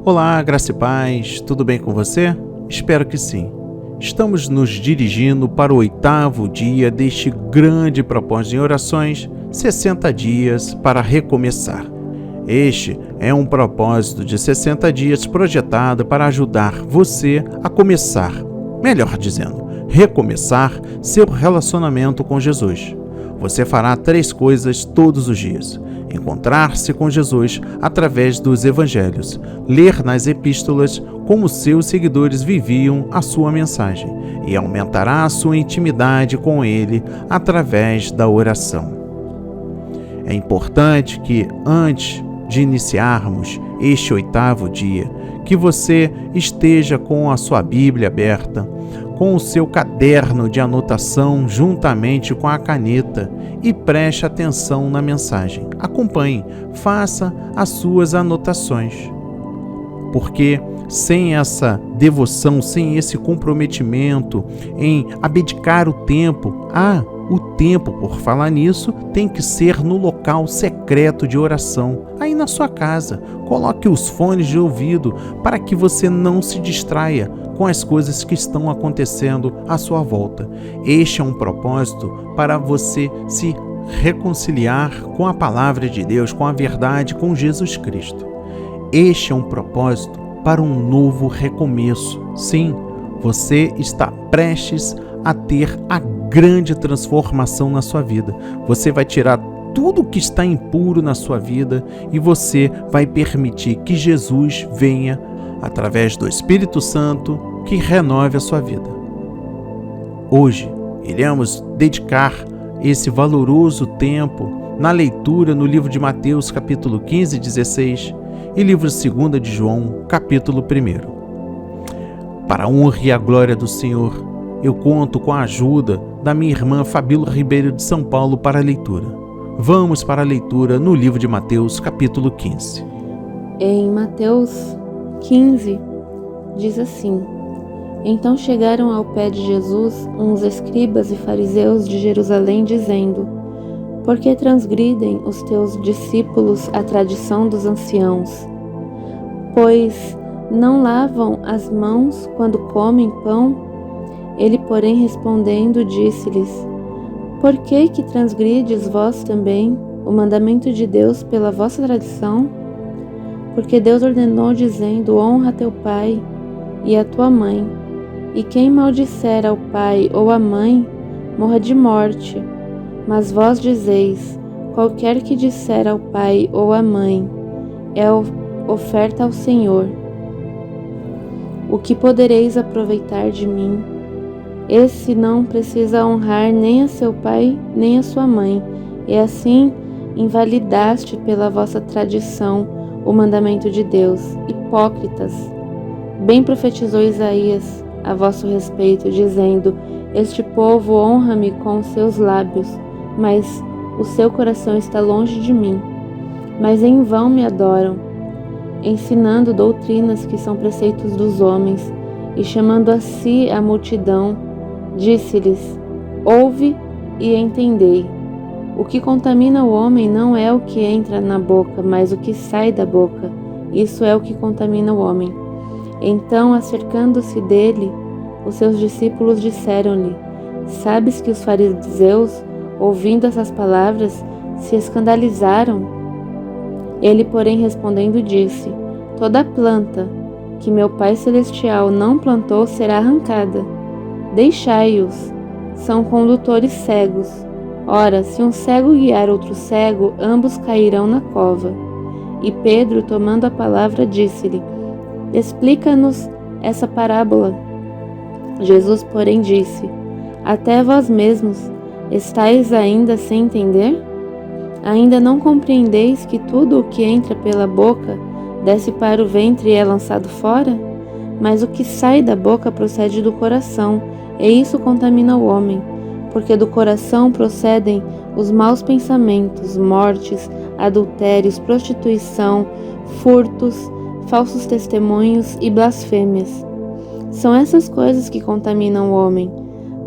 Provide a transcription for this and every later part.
Olá, graça e paz, tudo bem com você? Espero que sim. Estamos nos dirigindo para o 8º dia deste grande propósito em orações, 60 dias para recomeçar. Este é um propósito de 60 dias projetado para ajudar você a começar, melhor dizendo, recomeçar seu relacionamento com Jesus. Você fará 3 coisas todos os dias: encontrar-se com Jesus através dos evangelhos, ler nas epístolas como seus seguidores viviam a sua mensagem e aumentará a sua intimidade com ele através da oração. É importante que, antes de iniciarmos este 8º dia, que você esteja com a sua Bíblia aberta, com o seu caderno de anotação juntamente com a caneta e preste atenção na mensagem. Acompanhe, faça as suas anotações. Porque sem essa devoção, sem esse comprometimento em abdicar o tempo, por falar nisso, tem que ser no local secreto de oração, aí na sua casa. Coloque os fones de ouvido para que você não se distraia com as coisas que estão acontecendo à sua volta. Este é um propósito para você se reconciliar com a palavra de Deus, com a verdade, com Jesus Cristo. Este é um propósito para um novo recomeço. Sim, você está prestes a ter a grande transformação na sua vida. Você vai tirar tudo que está impuro na sua vida e você vai permitir que Jesus venha, através do Espírito Santo, que renove a sua vida. Hoje, iremos dedicar esse valoroso tempo na leitura no livro de Mateus, capítulo 15 e 16, e livro 2 de João, capítulo 1. Para a honra e a glória do Senhor, eu conto com a ajuda da minha irmã Fabíola Ribeiro de São Paulo para a leitura. Vamos para a leitura no livro de Mateus, capítulo 15. Em Mateus 15, diz assim: Então chegaram ao pé de Jesus uns escribas e fariseus de Jerusalém, dizendo: Por que transgridem os teus discípulos a tradição dos anciãos? Pois não lavam as mãos quando comem pão? Ele, porém, respondendo, disse-lhes: Por que transgrides vós também o mandamento de Deus pela vossa tradição? Porque Deus ordenou, dizendo: Honra teu pai e a tua mãe, e quem maldisser ao pai ou à mãe, morra de morte. Mas vós dizeis: Qualquer que disser ao pai ou à mãe, é oferta ao Senhor. O que podereis aproveitar de mim? Esse não precisa honrar nem a seu pai nem a sua mãe, e assim invalidaste pela vossa tradição o mandamento de Deus. Hipócritas! Bem profetizou Isaías a vosso respeito, dizendo: Este povo honra-me com os seus lábios, mas o seu coração está longe de mim. Mas em vão me adoram, ensinando doutrinas que são preceitos dos homens, e chamando a si a multidão. Disse-lhes: Ouve e entendei. O que contamina o homem não é o que entra na boca, mas o que sai da boca. Isso é o que contamina o homem. Então, acercando-se dele, os seus discípulos disseram-lhe: Sabes que os fariseus, ouvindo essas palavras, se escandalizaram? Ele, porém, respondendo, disse: Toda planta que meu Pai Celestial não plantou será arrancada. Deixai-os, são condutores cegos. Ora, se um cego guiar outro cego, ambos cairão na cova. E Pedro, tomando a palavra, disse-lhe: Explica-nos essa parábola. Jesus, porém, disse: Até vós mesmos estáis ainda sem entender? Ainda não compreendeis que tudo o que entra pela boca desce para o ventre e é lançado fora? Mas o que sai da boca procede do coração, e isso contamina o homem, porque do coração procedem os maus pensamentos, mortes, adultérios, prostituição, furtos, falsos testemunhos e blasfêmias. São essas coisas que contaminam o homem,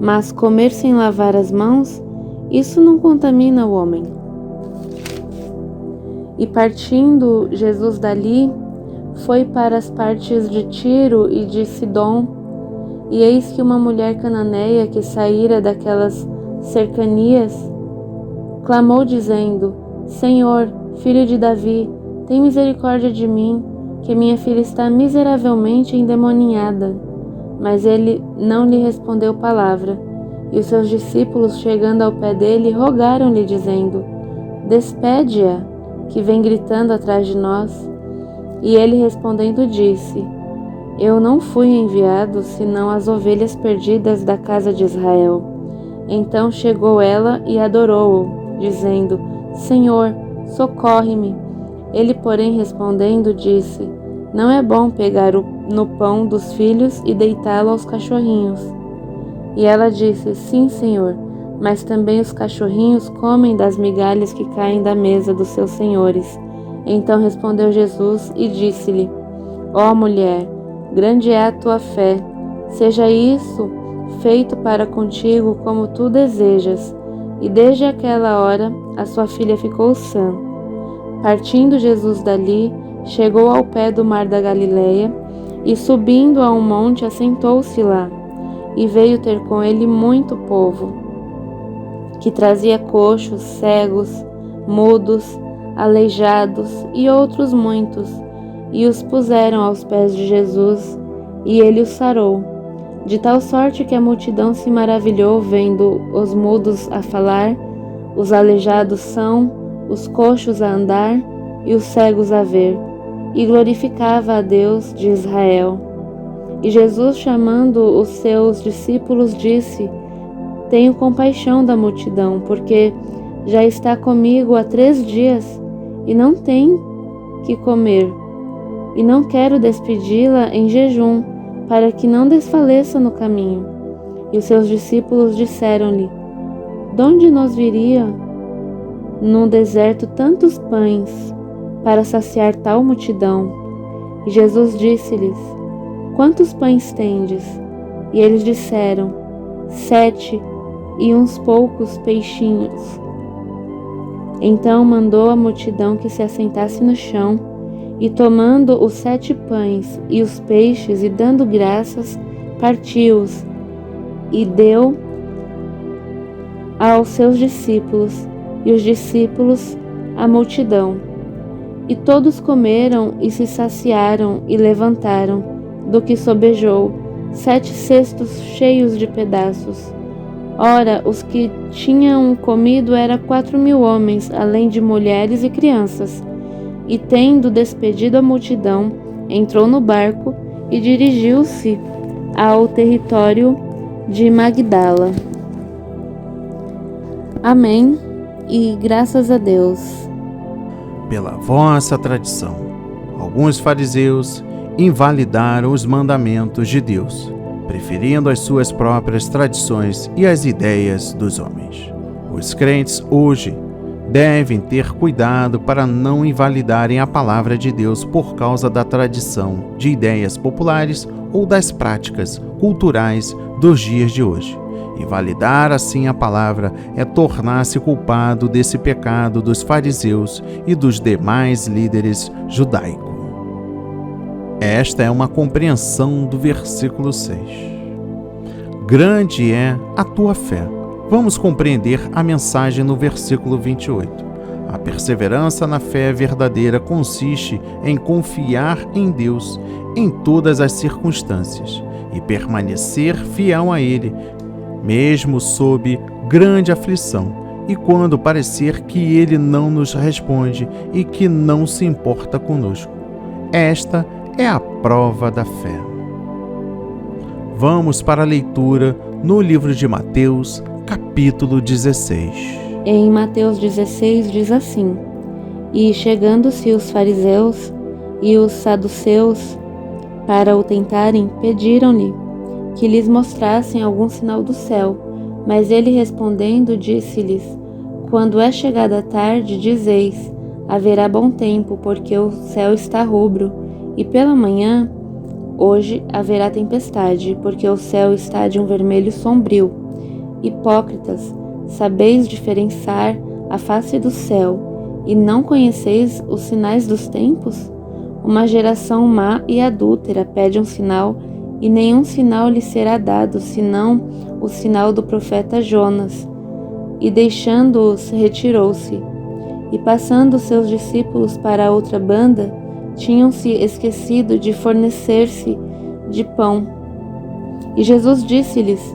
mas comer sem lavar as mãos, isso não contamina o homem. E partindo Jesus dali, foi para as partes de Tiro e de Sidom, e eis que uma mulher cananeia que saíra daquelas cercanias clamou dizendo: Senhor, filho de Davi, tem misericórdia de mim, que minha filha está miseravelmente endemoniada. Mas ele não lhe respondeu palavra. E os seus discípulos, chegando ao pé dele, rogaram-lhe, dizendo: Despede-a, que vem gritando atrás de nós. E ele respondendo disse: Eu não fui enviado, senão as ovelhas perdidas da casa de Israel. Então chegou ela e adorou-o, dizendo: Senhor, socorre-me. Ele, porém, respondendo, disse: Não é bom pegar no pão dos filhos e deitá-lo aos cachorrinhos. E ela disse: Sim, Senhor, mas também os cachorrinhos comem das migalhas que caem da mesa dos seus senhores. Então respondeu Jesus e disse-lhe: Ó mulher, grande é a tua fé, seja isso feito para contigo como tu desejas. E desde aquela hora a sua filha ficou sã. Partindo Jesus dali, chegou ao pé do mar da Galileia, e subindo a um monte assentou-se lá. E veio ter com ele muito povo, que trazia coxos, cegos, mudos, aleijados e outros muitos, e os puseram aos pés de Jesus, e ele os sarou. De tal sorte que a multidão se maravilhou vendo os mudos a falar, os aleijados são, os coxos a andar e os cegos a ver, e glorificava a Deus de Israel. E Jesus, chamando os seus discípulos, disse: Tenho compaixão da multidão, porque já está comigo há 3 dias e não tem que comer, e não quero despedi-la em jejum, para que não desfaleça no caminho. E os seus discípulos disseram-lhe: Donde nos viria no deserto tantos pães para saciar tal multidão? E Jesus disse-lhes: Quantos pães tendes? E eles disseram: 7, e uns poucos peixinhos. Então mandou a multidão que se assentasse no chão, e tomando os 7 pães e os peixes, e dando graças, partiu-os, e deu aos seus discípulos, e os discípulos à multidão. E todos comeram e se saciaram, e levantaram do que sobejou 7 cestos cheios de pedaços. Ora, os que tinham comido eram 4.000 homens, além de mulheres e crianças. E tendo despedido a multidão, entrou no barco e dirigiu-se ao território de Magdala. Amém, e graças a Deus. Pela vossa tradição, alguns fariseus invalidaram os mandamentos de Deus, preferindo as suas próprias tradições e as ideias dos homens. Os crentes hoje devem ter cuidado para não invalidarem a palavra de Deus por causa da tradição, de ideias populares ou das práticas culturais dos dias de hoje. Invalidar assim a palavra é tornar-se culpado desse pecado dos fariseus e dos demais líderes judaicos. Esta é uma compreensão do versículo 6. Grande é a tua fé. Vamos compreender a mensagem no versículo 28. A perseverança na fé verdadeira consiste em confiar em Deus em todas as circunstâncias e permanecer fiel a Ele, mesmo sob grande aflição e quando parecer que Ele não nos responde e que não se importa conosco. Esta é a prova da fé. Vamos para a leitura no livro de Mateus, capítulo 16. Em Mateus 16 diz assim: E chegando-se os fariseus e os saduceus para o tentarem, pediram-lhe que lhes mostrassem algum sinal do céu. Mas ele respondendo disse-lhes: Quando é chegada a tarde, dizeis: haverá bom tempo, porque o céu está rubro, e pela manhã, hoje haverá tempestade, porque o céu está de um vermelho sombrio. Hipócritas, sabeis diferenciar a face do céu, e não conheceis os sinais dos tempos? Uma geração má e adúltera pede um sinal, e nenhum sinal lhe será dado, senão o sinal do profeta Jonas. E deixando-os, retirou-se. E passando seus discípulos para a outra banda, tinham-se esquecido de fornecer-se de pão. E Jesus disse-lhes: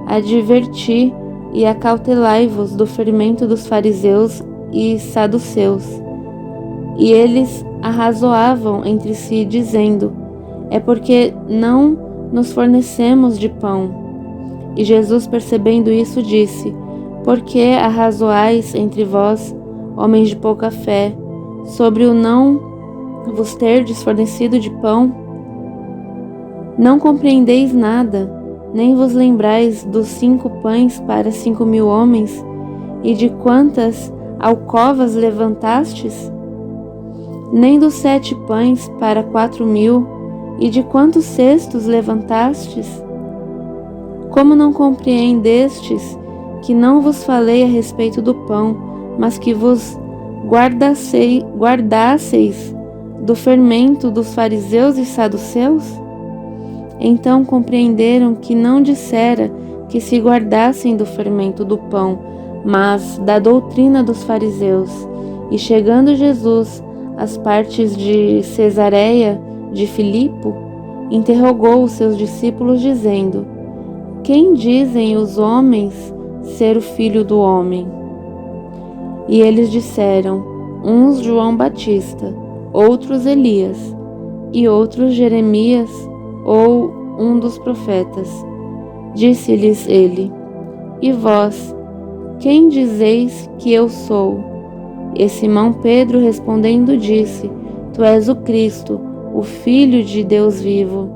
Adverti e acautelai-vos do fermento dos fariseus e saduceus. E eles arrazoavam entre si, dizendo: É porque não nos fornecemos de pão. E Jesus, percebendo isso, disse: Por que arrazoais entre vós, homens de pouca fé, sobre o não vos terdes fornecido de pão? Não compreendeis nada, nem vos lembrais dos 5 pães para 5.000 homens, e de quantas alcovas levantastes? Nem dos 7 pães para 4.000, e de quantos cestos levantastes? Como não compreendestes que não vos falei a respeito do pão, mas que vos guardasseis do fermento dos fariseus e saduceus? Então compreenderam que não dissera que se guardassem do fermento do pão, mas da doutrina dos fariseus. E chegando Jesus às partes de Cesareia de Filipe, interrogou os seus discípulos, dizendo: Quem dizem os homens ser o Filho do Homem? E eles disseram: uns João Batista, outros Elias, e outros Jeremias ou um dos profetas. Disse-lhes ele: E vós, quem dizeis que eu sou? E Simão Pedro respondendo disse: Tu és o Cristo, o Filho de Deus vivo.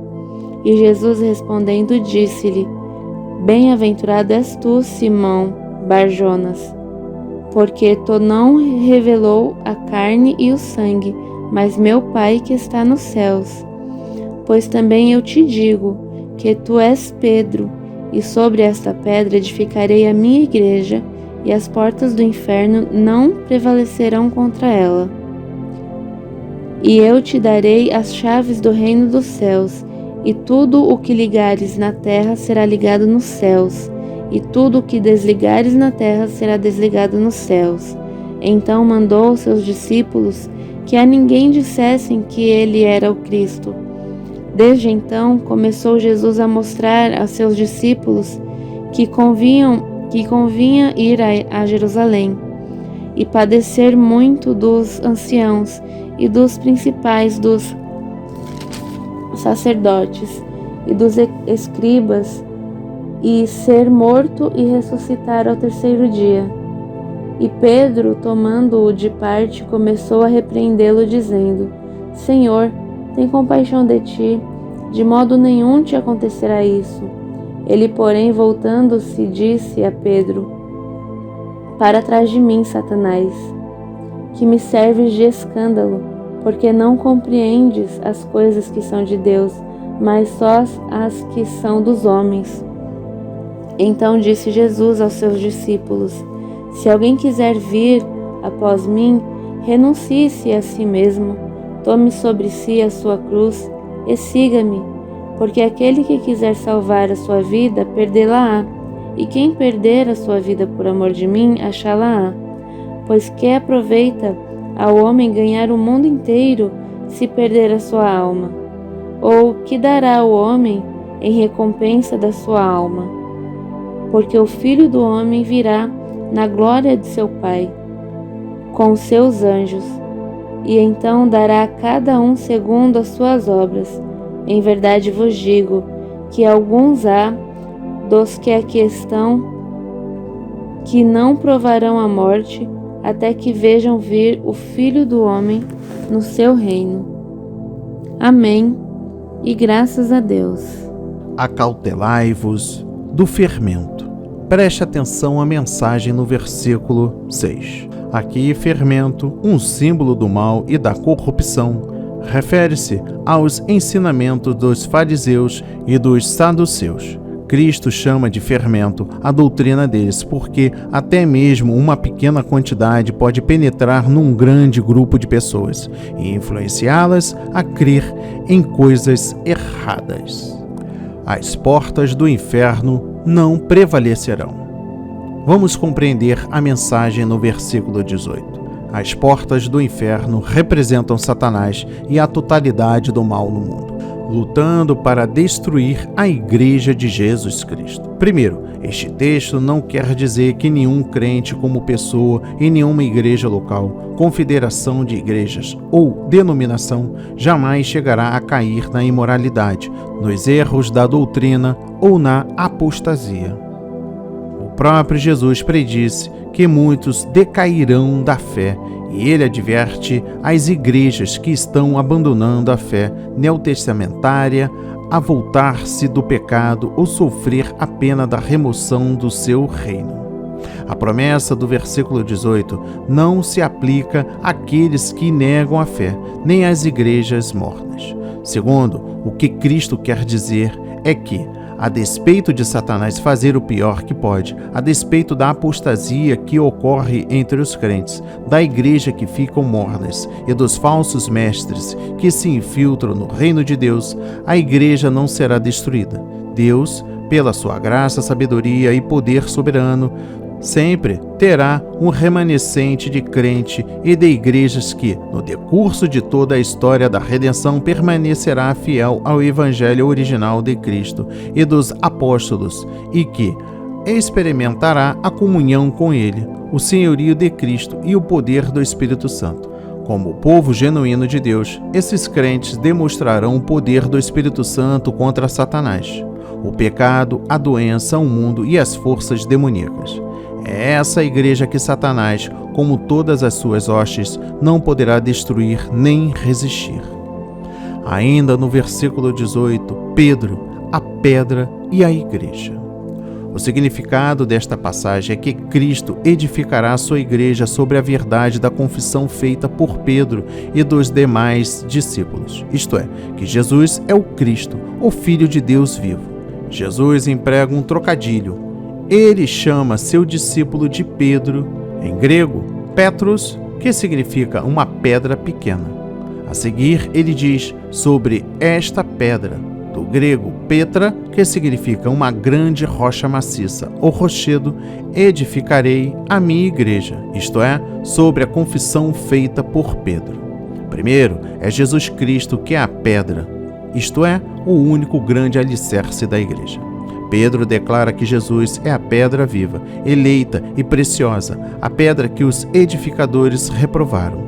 E Jesus respondendo disse-lhe: Bem-aventurado és tu, Simão Bar-Jonas, porque tu não revelou a carne e o sangue, mas meu Pai que está nos céus. Pois também eu te digo que tu és Pedro, e sobre esta pedra edificarei a minha igreja, e as portas do inferno não prevalecerão contra ela. E eu te darei as chaves do reino dos céus, e tudo o que ligares na terra será ligado nos céus, e tudo o que desligares na terra será desligado nos céus. Então mandou aos seus discípulos que a ninguém dissessem que ele era o Cristo. Desde então começou Jesus a mostrar a seus discípulos que convinha ir a Jerusalém e padecer muito dos anciãos e dos principais dos sacerdotes e dos escribas, e ser morto e ressuscitar ao 3º dia. E Pedro, tomando-o de parte, começou a repreendê-lo, dizendo: Senhor, tem compaixão de ti, de modo nenhum te acontecerá isso. Ele, porém, voltando-se, disse a Pedro: Para trás de mim, Satanás, que me serves de escândalo, porque não compreendes as coisas que são de Deus, mas só as que são dos homens. Então disse Jesus aos seus discípulos: Se alguém quiser vir após mim, renuncie-se a si mesmo, tome sobre si a sua cruz e siga-me, porque aquele que quiser salvar a sua vida, perdê-la-á, e quem perder a sua vida por amor de mim, achá-la-á. Pois que aproveita ao homem ganhar o mundo inteiro se perder a sua alma? Ou que dará ao homem em recompensa da sua alma? Porque o Filho do Homem virá na glória de seu Pai, com os seus anjos, e então dará a cada um segundo as suas obras. Em verdade vos digo que alguns há dos que aqui estão que não provarão a morte até que vejam vir o Filho do Homem no seu reino. Amém, e graças a Deus. Acautelai-vos do fermento. Preste atenção à mensagem no versículo 6. Aqui, fermento, um símbolo do mal e da corrupção, refere-se aos ensinamentos dos fariseus e dos saduceus. Cristo chama de fermento a doutrina deles, porque até mesmo uma pequena quantidade pode penetrar num grande grupo de pessoas e influenciá-las a crer em coisas erradas. As portas do inferno não prevalecerão. Vamos compreender a mensagem no versículo 18. As portas do inferno representam Satanás e a totalidade do mal no mundo, lutando para destruir a Igreja de Jesus Cristo. Primeiro, este texto não quer dizer que nenhum crente como pessoa em nenhuma igreja local, confederação de igrejas ou denominação jamais chegará a cair na imoralidade, nos erros da doutrina ou na apostasia. O próprio Jesus predisse que muitos decairão da fé, e ele adverte as igrejas que estão abandonando a fé neotestamentária a voltar-se do pecado ou sofrer a pena da remoção do seu reino. A promessa do versículo 18 não se aplica àqueles que negam a fé, nem às igrejas mornas. Segundo, o que Cristo quer dizer é que, a despeito de Satanás fazer o pior que pode, a despeito da apostasia que ocorre entre os crentes, da igreja que ficam mornas e dos falsos mestres que se infiltram no reino de Deus, a igreja não será destruída. Deus, pela sua graça, sabedoria e poder soberano, sempre terá um remanescente de crente e de igrejas que, no decurso de toda a história da redenção, permanecerá fiel ao evangelho original de Cristo e dos apóstolos e que experimentará a comunhão com ele, o senhorio de Cristo e o poder do Espírito Santo. Como o povo genuíno de Deus, esses crentes demonstrarão o poder do Espírito Santo contra Satanás, o pecado, a doença, o mundo e as forças demoníacas. É essa igreja que Satanás, como todas as suas hostes, não poderá destruir nem resistir. Ainda no versículo 18, Pedro, a pedra e a igreja. O significado desta passagem é que Cristo edificará a sua igreja sobre a verdade da confissão feita por Pedro e dos demais discípulos, isto é, que Jesus é o Cristo, o Filho de Deus vivo. Jesus emprega um trocadilho. Ele chama seu discípulo de Pedro, em grego, Petros, que significa uma pedra pequena. A seguir, ele diz sobre esta pedra, do grego Petra, que significa uma grande rocha maciça, ou rochedo, edificarei a minha igreja, isto é, sobre a confissão feita por Pedro. Primeiro, é Jesus Cristo que é a pedra, isto é, o único grande alicerce da igreja. Pedro declara que Jesus é a pedra viva, eleita e preciosa, a pedra que os edificadores reprovaram.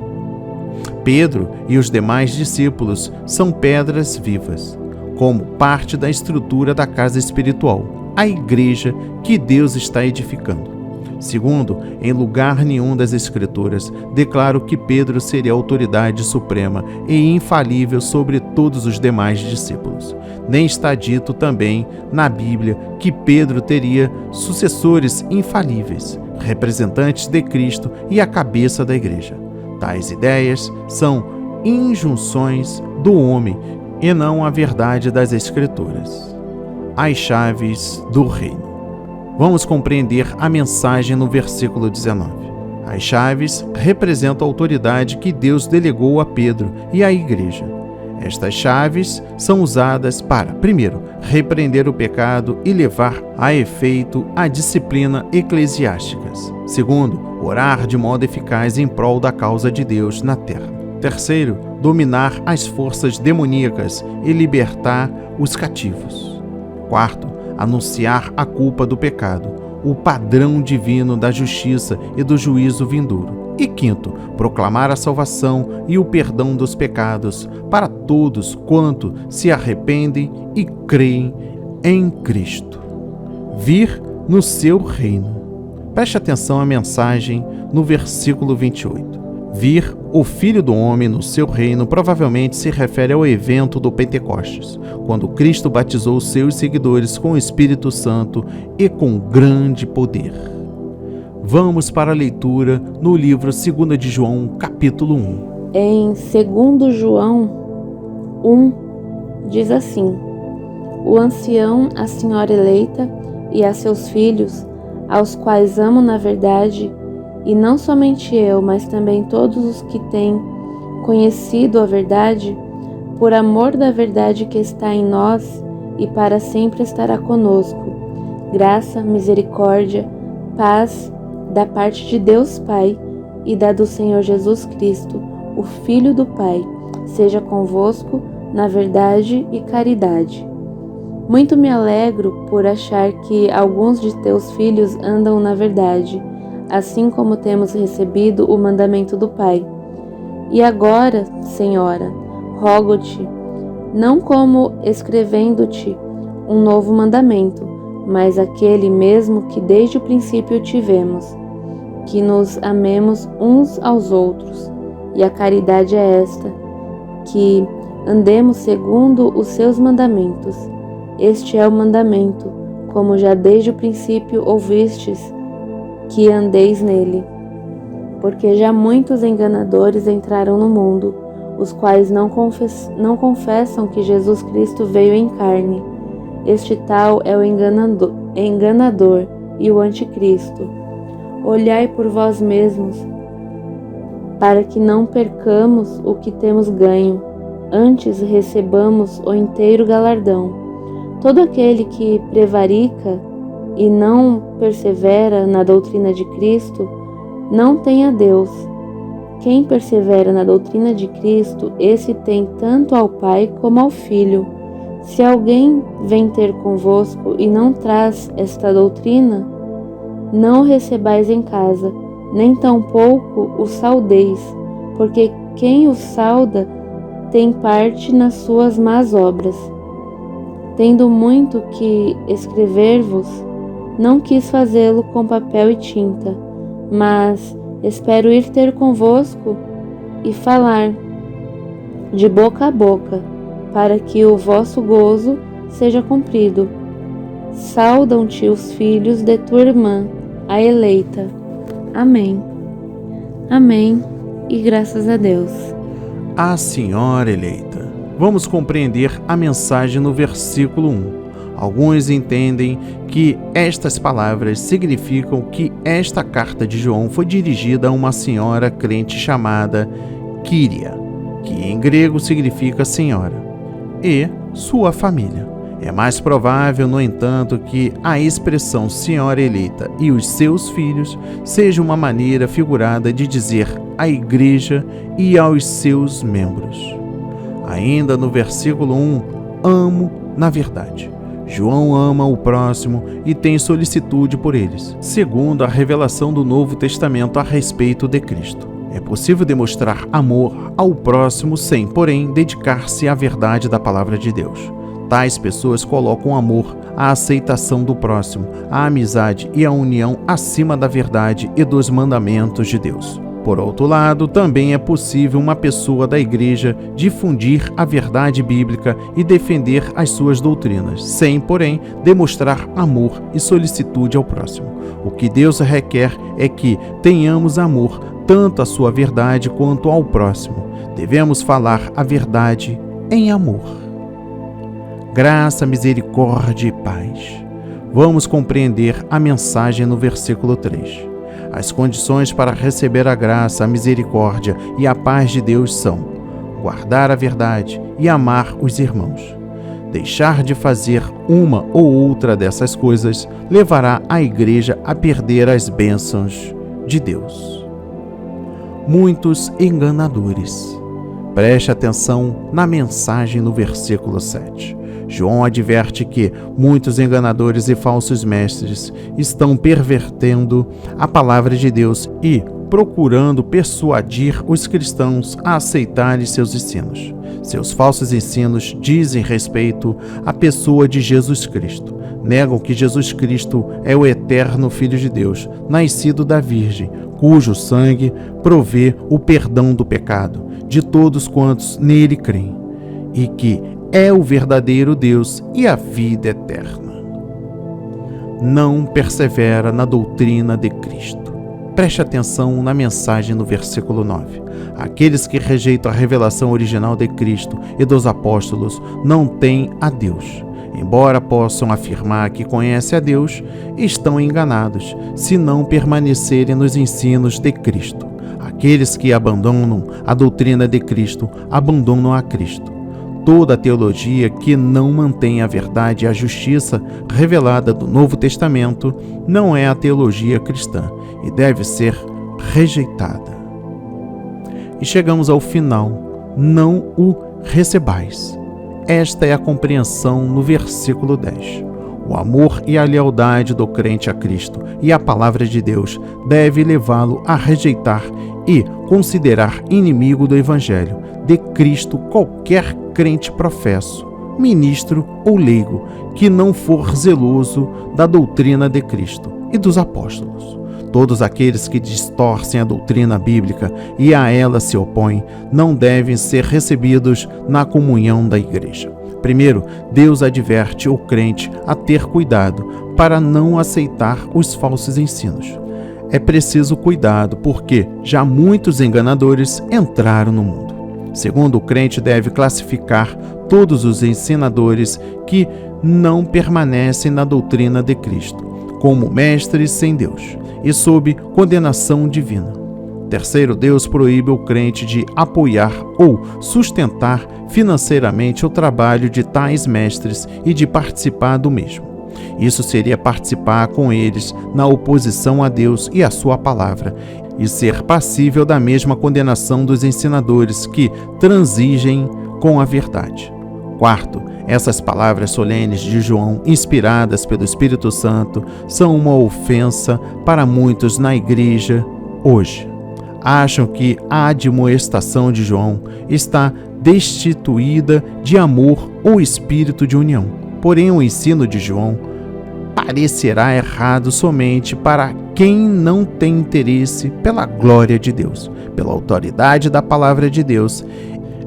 Pedro e os demais discípulos são pedras vivas, como parte da estrutura da casa espiritual, a igreja que Deus está edificando. Segundo, em lugar nenhum das Escrituras, declaro que Pedro seria a autoridade suprema e infalível sobre todos os demais discípulos. Nem está dito também na Bíblia que Pedro teria sucessores infalíveis, representantes de Cristo e a cabeça da igreja. Tais ideias são injunções do homem e não a verdade das Escrituras. As chaves do reino. Vamos compreender a mensagem no versículo 19. As chaves representam a autoridade que Deus delegou a Pedro e à igreja. Estas chaves são usadas para, primeiro, repreender o pecado e levar a efeito a disciplina eclesiásticas. Segundo, orar de modo eficaz em prol da causa de Deus na terra. Terceiro, dominar as forças demoníacas e libertar os cativos. Quarto, anunciar a culpa do pecado, o padrão divino da justiça e do juízo vindouro. E quinto, proclamar a salvação e o perdão dos pecados para todos quanto se arrependem e creem em Cristo. Vir no seu reino. Preste atenção à mensagem no versículo 28. Vir o Filho do Homem no seu reino provavelmente se refere ao evento do Pentecostes, quando Cristo batizou seus seguidores com o Espírito Santo e com grande poder. Vamos para a leitura no livro 2 de João, capítulo 1. Em 2 João 1, diz assim: o ancião, a senhora eleita e a seus filhos, aos quais amo na verdade, e não somente eu, mas também todos os que têm conhecido a verdade, por amor da verdade que está em nós e para sempre estará conosco. Graça, misericórdia, paz da parte de Deus Pai e da do Senhor Jesus Cristo, o Filho do Pai, seja convosco na verdade e caridade. Muito me alegro por achar que alguns de teus filhos andam na verdade, assim como temos recebido o mandamento do Pai. E agora, Senhora, rogo-te, não como escrevendo-te um novo mandamento, mas aquele mesmo que desde o princípio tivemos, que nos amemos uns aos outros. E a caridade é esta, que andemos segundo os seus mandamentos. Este é o mandamento, como já desde o princípio ouvistes, que andeis nele. Porque já muitos enganadores entraram no mundo, os quais não confessam que Jesus Cristo veio em carne. Este tal é o enganador e o anticristo. Olhai por vós mesmos, para que não percamos o que temos ganho, antes recebamos o inteiro galardão. Todo aquele que prevarica e não persevera na doutrina de Cristo, não tem a Deus. Quem persevera na doutrina de Cristo, esse tem tanto ao Pai como ao Filho. Se alguém vem ter convosco e não traz esta doutrina, não o recebais em casa, nem tampouco o saudeis, porque quem o sauda tem parte nas suas más obras. Tendo muito que escrever-vos, não quis fazê-lo com papel e tinta, mas espero ir ter convosco e falar de boca a boca, para que o vosso gozo seja cumprido. Saudam-te os filhos de tua irmã, a eleita. Amém. Amém, e graças a Deus. A Senhora eleita. Vamos compreender a mensagem no versículo 1. Alguns entendem que estas palavras significam que esta carta de João foi dirigida a uma senhora crente chamada Kyria, que em grego significa senhora, e sua família. É mais provável, no entanto, que a expressão senhora eleita e os seus filhos seja uma maneira figurada de dizer à igreja e aos seus membros. Ainda no versículo 1, amo na verdade. João ama o próximo e tem solicitude por eles, segundo a revelação do Novo Testamento a respeito de Cristo. É possível demonstrar amor ao próximo sem, porém, dedicar-se à verdade da palavra de Deus. Tais pessoas colocam o amor, a aceitação do próximo, a amizade e a união acima da verdade e dos mandamentos de Deus. Por outro lado, também é possível uma pessoa da igreja difundir a verdade bíblica e defender as suas doutrinas, sem, porém, demonstrar amor e solicitude ao próximo. O que Deus requer é que tenhamos amor tanto à sua verdade quanto ao próximo. Devemos falar a verdade em amor. Graça, misericórdia e paz. Vamos compreender a mensagem no versículo 3. As condições para receber a graça, a misericórdia e a paz de Deus são guardar a verdade e amar os irmãos. Deixar de fazer uma ou outra dessas coisas levará a igreja a perder as bênçãos de Deus. Muitos enganadores. Preste atenção na mensagem no versículo 7. João adverte que muitos enganadores e falsos mestres estão pervertendo a palavra de Deus e procurando persuadir os cristãos a aceitarem seus ensinos. Seus falsos ensinos dizem respeito à pessoa de Jesus Cristo. Negam que Jesus Cristo é o eterno Filho de Deus, nascido da Virgem, cujo sangue provê o perdão do pecado de todos quantos nele creem, e que é o verdadeiro Deus e a vida eterna. Não persevera na doutrina de Cristo. Preste atenção na mensagem no versículo 9. Aqueles que rejeitam a revelação original de Cristo e dos apóstolos não têm a Deus. Embora possam afirmar que conhecem a Deus, estão enganados se não permanecerem nos ensinos de Cristo. Aqueles que abandonam a doutrina de Cristo, abandonam a Cristo. Toda a teologia que não mantém a verdade e a justiça revelada do Novo Testamento não é a teologia cristã e deve ser rejeitada. E chegamos ao final: não o recebais. Esta é a compreensão no versículo 10. O amor e a lealdade do crente a Cristo e à palavra de Deus deve levá-lo a rejeitar e considerar inimigo do Evangelho de Cristo qualquer crente professo, ministro ou leigo que não for zeloso da doutrina de Cristo e dos apóstolos. Todos aqueles que distorcem a doutrina bíblica e a ela se opõem não devem ser recebidos na comunhão da igreja. Primeiro, Deus adverte o crente a ter cuidado para não aceitar os falsos ensinos. É preciso cuidado porque já muitos enganadores entraram no mundo. Segundo, o crente deve classificar todos os ensinadores que não permanecem na doutrina de Cristo como mestres sem Deus e sob condenação divina. Terceiro, Deus proíbe o crente de apoiar ou sustentar financeiramente o trabalho de tais mestres e de participar do mesmo. Isso seria participar com eles na oposição a Deus e à sua palavra, e ser passível da mesma condenação dos ensinadores que transigem com a verdade. Quarto, essas palavras solenes de João, inspiradas pelo Espírito Santo, são uma ofensa para muitos na igreja hoje. Acham que a admoestação de João está destituída de amor ou espírito de união. Porém, o ensino de João parecerá errado somente para quem não tem interesse pela glória de Deus, pela autoridade da palavra de Deus,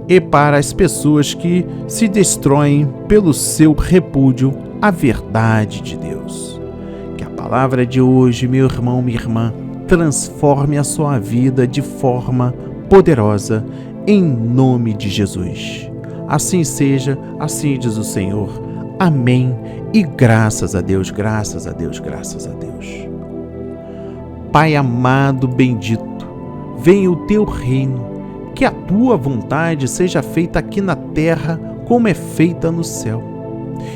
e para as pessoas que se destroem pelo seu repúdio à verdade de Deus. Que a palavra de hoje, meu irmão, minha irmã, transforme a sua vida de forma poderosa, em nome de Jesus. Assim seja, assim diz o Senhor. Amém. E graças a Deus, graças a Deus, graças a Deus. Pai amado, bendito, venha o teu reino, que a tua vontade seja feita aqui na terra como é feita no céu.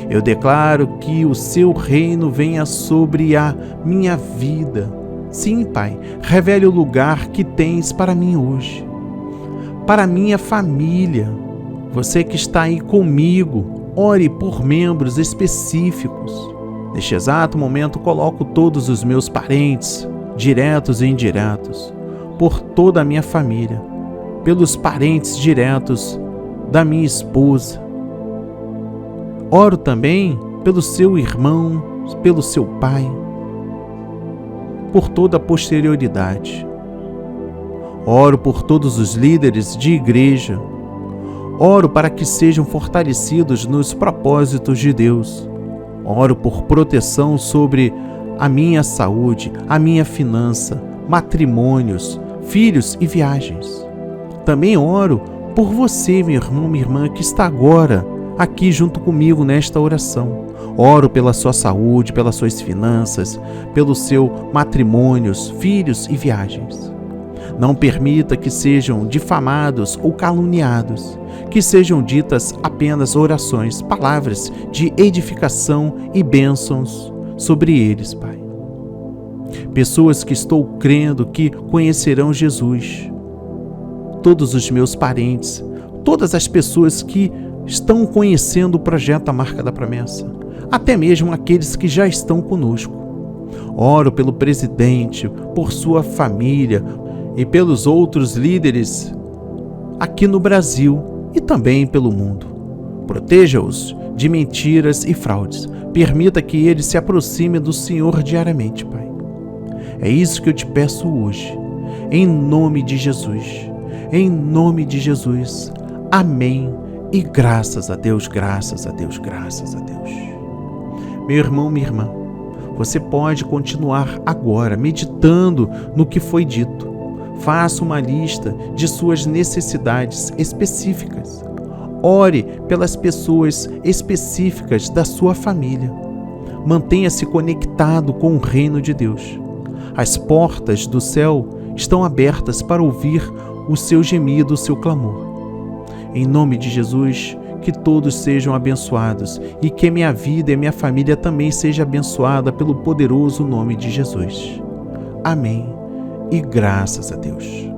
Eu declaro que o seu reino venha sobre a minha vida. Sim, Pai, revele o lugar que tens para mim hoje, para a minha família. Você que está aí comigo, ore por membros específicos. Neste exato momento, coloco todos os meus parentes, diretos e indiretos, por toda a minha família, pelos parentes diretos da minha esposa. Oro também pelo seu irmão, pelo seu pai, por toda a posterioridade. Oro por todos os líderes de igreja. Oro para que sejam fortalecidos nos propósitos de Deus. Oro por proteção sobre a minha saúde, a minha finança, matrimônios, filhos e viagens. Também oro por você, meu irmão, minha irmã, que está agora aqui junto comigo nesta oração. Oro pela sua saúde, pelas suas finanças, pelo seu matrimônios, filhos e viagens. Não permita que sejam difamados ou caluniados, que sejam ditas apenas orações, palavras de edificação e bênçãos sobre eles, Pai. Pessoas que estou crendo que conhecerão Jesus. Todos os meus parentes, todas as pessoas que estão conhecendo o projeto A Marca da Promessa, até mesmo aqueles que já estão conosco. Oro pelo presidente, por sua família e pelos outros líderes aqui no Brasil e também pelo mundo. Proteja-os de mentiras e fraudes. Permita que eles se aproximem do Senhor diariamente, Pai. É isso que eu te peço hoje, em nome de Jesus. Em nome de Jesus. Amém. E graças a Deus, graças a Deus, graças a Deus. Meu irmão, minha irmã, você pode continuar agora meditando no que foi dito. Faça uma lista de suas necessidades específicas. Ore pelas pessoas específicas da sua família. Mantenha-se conectado com o reino de Deus. As portas do céu estão abertas para ouvir o seu gemido, o seu clamor. Em nome de Jesus, que todos sejam abençoados e que minha vida e minha família também seja abençoada pelo poderoso nome de Jesus. Amém e graças a Deus.